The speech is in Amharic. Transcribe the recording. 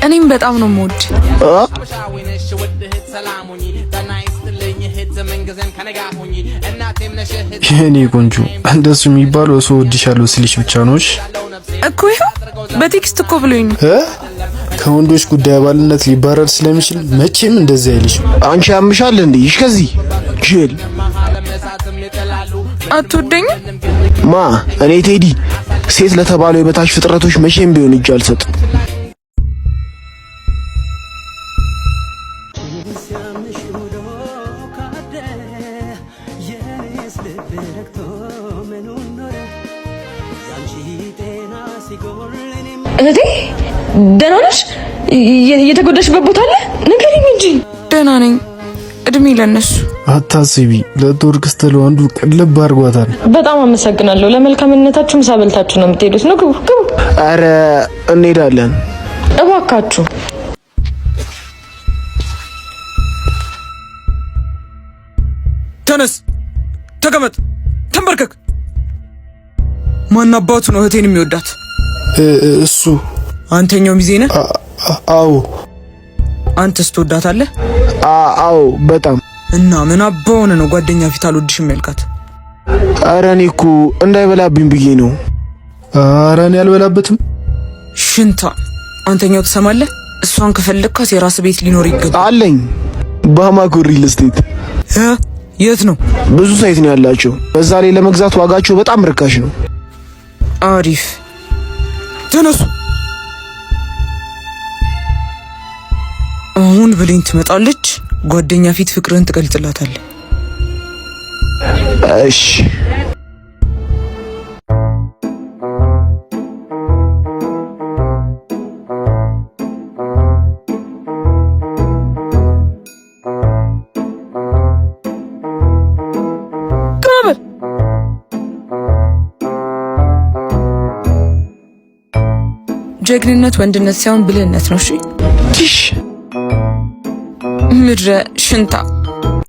እኔም በጣም ነው የምወድ። የኔ ቆንጆ እንደሱ የሚባለው ሰው ወድሻለሁ ሲልሽ ብቻ ነው እኮ። ይሄው በቴክስት እኮ ብሎኝ ነው። ከወንዶች ጉዳይ አባልነት ሊባረር ስለሚችል መቼም እንደዚህ አይልሽ። አንቺ ያምሻል እንዴ? ይሽ ከዚህ ጅል አትወደኝም? ማ እኔ ቴዲ ሴት ለተባለው የበታች ፍጥረቶች መቼም ቢሆን እጅ አልሰጥም። እህቴ ደህና ነሽ? የተጎዳሽበት ቦታ አለ? ንገሪኝ እንጂ። ደህና ነኝ። እድሜ ለነሱ። አታስቢ፣ ለቱርክ ስትል ወንዱ ቅልብ አድርጓታል። በጣም አመሰግናለሁ። ለመልካምነታችሁ ምሳ በልታችሁ ነው የምትሄዱት? ነው ግቡ ግቡ። አረ እንሄዳለን። እባካችሁ ተነስ፣ ተቀመጥ፣ ተንበርከክ። ማን አባቱ ነው እህቴን የሚወዳት? እሱ። አንተኛው ሚዜ ነህ? አዎ። አንተስ ትወዳታለህ? አዎ በጣም። እና ምን አባው ነው ጓደኛ ፊት አልወድሽም ያልካት? አረ እኔ እኮ እንዳይበላብኝ ብዬ ነው። አረ እኔ አልበላበትም። ሽንታ፣ አንተኛው ትሰማለህ? እሷን ከፈለግካት የራስ ቤት ሊኖር ይገባል። አለኝ። ባማኮ ሪል ስቴት። የት ነው? ብዙ ሳይት ነው ያላቸው። በዛ ላይ ለመግዛት ዋጋቸው በጣም ርካሽ ነው። አሪፍ። ተነሱ። አሁን ብሌን ትመጣለች። ጓደኛ ፊት ፍቅርን ትገልጽላታለህ። እሺ። ጀግንነት ወንድነት ሳይሆን ብልህነት ነው። እሺ ቲሽ ምድረ ሽንታ